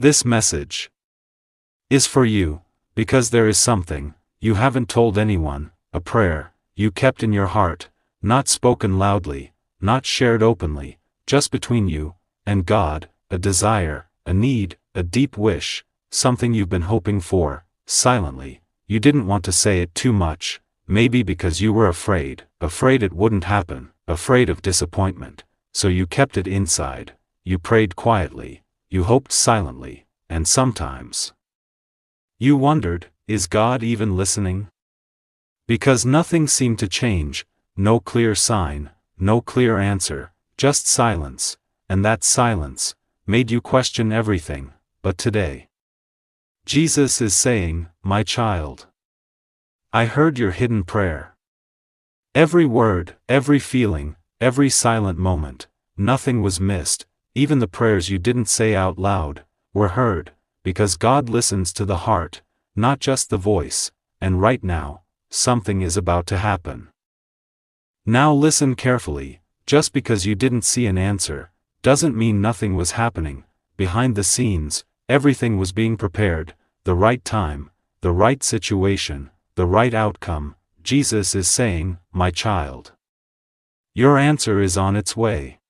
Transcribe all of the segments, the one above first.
This message is for you, because there is something you haven't told anyone, a prayer you kept in your heart, not spoken loudly, not shared openly, just between you and God, a desire, a need, a deep wish, something you've been hoping for, silently. You didn't want to say it too much, maybe because you were afraid it wouldn't happen, afraid of disappointment, so you kept it inside. You prayed quietly, you hoped silently, and sometimes you wondered, is God even listening? Because nothing seemed to change, no clear sign, no clear answer, just silence, and that silence made you question everything. But today, Jesus is saying, my child, I heard your hidden prayer. Every word, every feeling, every silent moment, nothing was missed, even the prayers you didn't say out loud were heard, because God listens to the heart, not just the voice, and right now, something is about to happen. Now listen carefully. Just because you didn't see an answer, doesn't mean nothing was happening. Behind the scenes, everything was being prepared, the right time, the right situation, the right outcome. Jesus is saying, my child, your answer is on its way.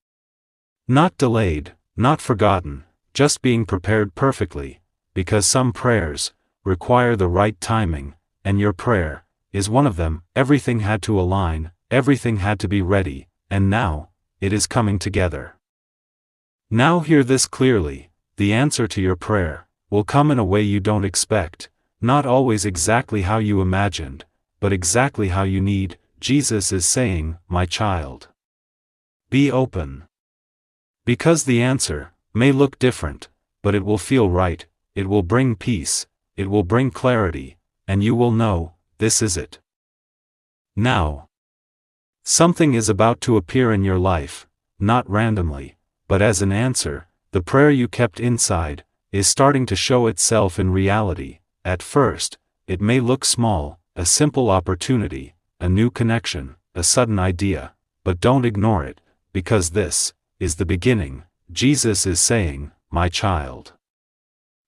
Not delayed, not forgotten, just being prepared perfectly, because some prayers require the right timing, and your prayer is one of them. Everything had to align, everything had to be ready, and now, it is coming together. Now hear this clearly, the answer to your prayer will come in a way you don't expect, not always exactly how you imagined, but exactly how you need. Jesus is saying, my child, be open. Because the answer may look different, but it will feel right, it will bring peace, it will bring clarity, and you will know, this is it. Now, something is about to appear in your life, not randomly, but as an answer. The prayer you kept inside is starting to show itself in reality. At first, it may look small, a simple opportunity, a new connection, a sudden idea, but don't ignore it, because this is the beginning. Jesus is saying, my child,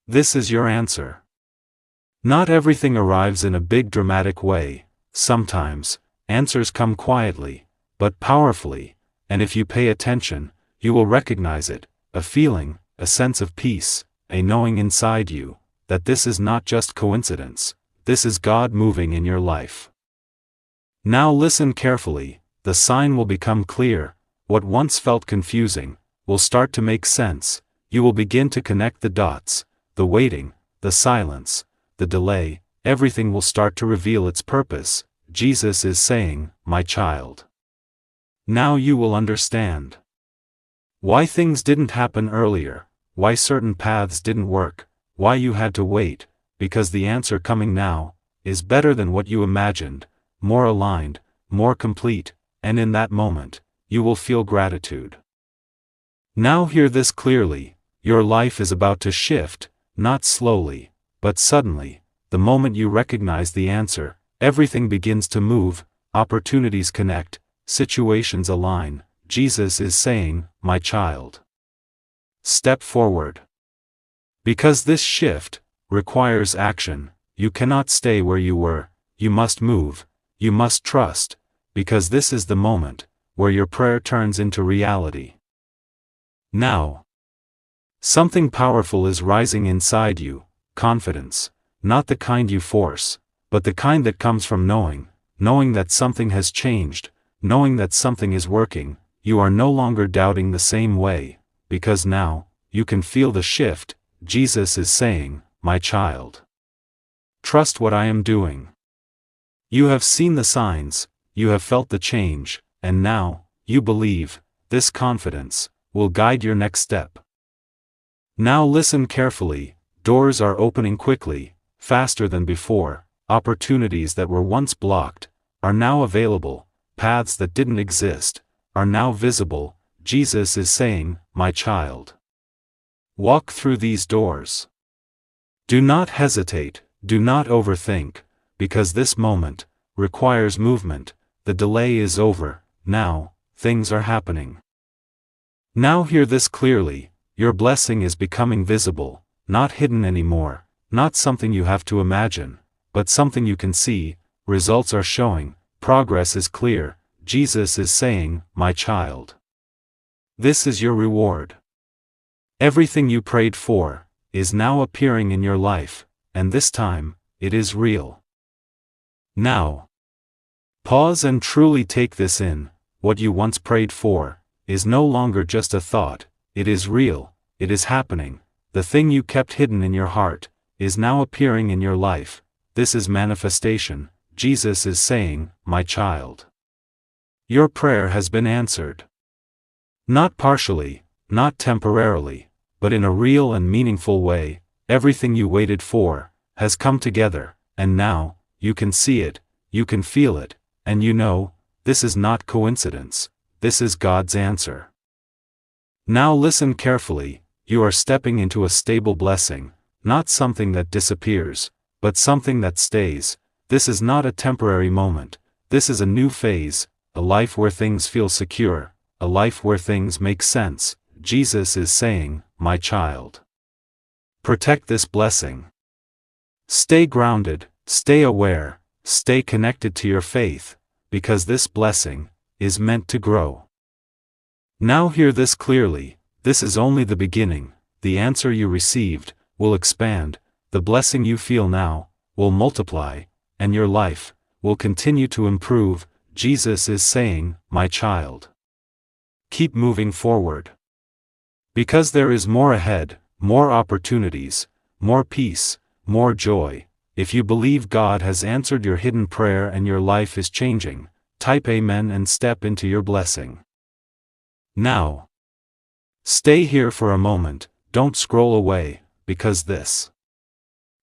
this is your answer. Not everything arrives in a big dramatic way. Sometimes, answers come quietly, but powerfully, and if you pay attention, you will recognize it, a feeling, a sense of peace, a knowing inside you, that this is not just coincidence, this is God moving in your life. Now listen carefully, the sign will become clear, what once felt confusing will start to make sense. You will begin to connect the dots, the waiting, the silence, the delay, everything will start to reveal its purpose. Jesus is saying, my child, now you will understand why things didn't happen earlier, why certain paths didn't work, why you had to wait, because the answer coming now is better than what you imagined, more aligned, more complete, and in that moment, you will feel gratitude. Now hear this clearly, your life is about to shift, not slowly, but suddenly. The moment you recognize the answer, everything begins to move, opportunities connect, situations align. Jesus is saying, my child, step forward. Because this shift requires action, you cannot stay where you were, you must move, you must trust, because this is the moment where your prayer turns into reality. Now, something powerful is rising inside you, confidence, not the kind you force, but the kind that comes from knowing that something has changed, knowing that something is working. You are no longer doubting the same way, because now, you can feel the shift. Jesus is saying, my child, trust what I am doing. You have seen the signs, you have felt the change, and now, you believe. This confidence will guide your next step. Now listen carefully, doors are opening quickly, faster than before, opportunities that were once blocked are now available, paths that didn't exist are now visible. Jesus is saying, my child, walk through these doors. Do not hesitate, do not overthink, because this moment requires movement. The delay is over, now, things are happening. Now hear this clearly, your blessing is becoming visible, not hidden anymore, not something you have to imagine, but something you can see. Results are showing, progress is clear. Jesus is saying, my child, this is your reward. Everything you prayed for is now appearing in your life, and this time, it is real. Now, pause and truly take this in. What you once prayed for is no longer just a thought, it is real, it is happening. The thing you kept hidden in your heart is now appearing in your life. This is manifestation. Jesus is saying, my child, your prayer has been answered. Not partially, not temporarily, but in a real and meaningful way. Everything you waited for has come together, and now, you can see it, you can feel it, and you know, this is not coincidence, this is God's answer. Now listen carefully. You are stepping into a stable blessing, not something that disappears, but something that stays. This is not a temporary moment, this is a new phase, a life where things feel secure, a life where things make sense. Jesus is saying, my child, protect this blessing. Stay grounded, stay aware, stay connected to your faith, because this blessing is meant to grow. Now hear this clearly. This is only the beginning. The answer you received will expand, the blessing you feel now will multiply, and your life will continue to improve. Jesus is saying, my child, keep moving forward. Because there is more ahead, more opportunities, more peace, more joy. If you believe God has answered your hidden prayer and your life is changing, type Amen and step into your blessing. Now, stay here for a moment, don't scroll away, because this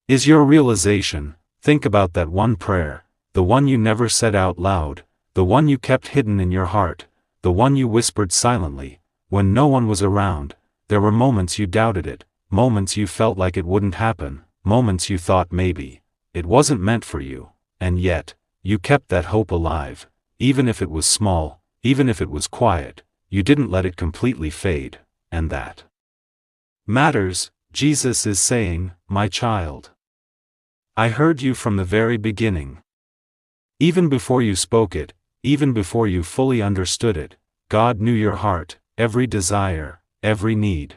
is your realization. Think about that one prayer, the one you never said out loud, the one you kept hidden in your heart, the one you whispered silently, when no one was around. There were moments you doubted it, moments you felt like it wouldn't happen, moments you thought maybe it wasn't meant for you, and yet, you kept that hope alive. Even if it was small, even if it was quiet, you didn't let it completely fade, and that matters. Jesus is saying, my child, I heard you from the very beginning. Even before you spoke it, even before you fully understood it, God knew your heart, every desire, every need,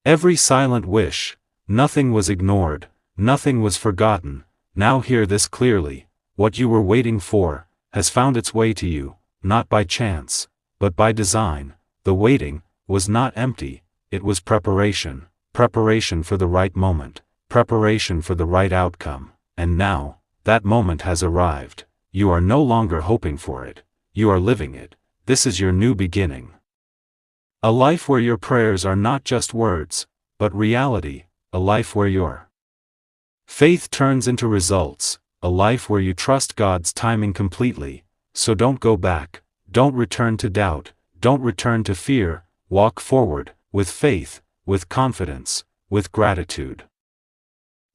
every silent wish. Nothing was ignored, nothing was forgotten. Now hear this clearly. What you were waiting for has found its way to you, not by chance, but by design. The waiting was not empty, it was preparation, preparation for the right moment, preparation for the right outcome. And now, that moment has arrived. You are no longer hoping for it, you are living it. This is your new beginning. A life where your prayers are not just words, but reality. A life where your faith turns into results. A life where you trust God's timing completely. So don't go back, don't return to doubt, don't return to fear. Walk forward, with faith, with confidence, with gratitude.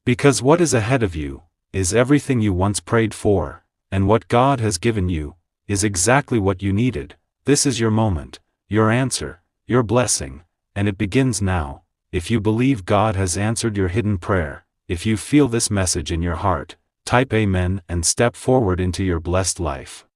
Because what is ahead of you is everything you once prayed for, and what God has given you is exactly what you needed. This is your moment, your answer, your blessing, and it begins now. If you believe God has answered your hidden prayer, if you feel this message in your heart, type Amen and step forward into your blessed life.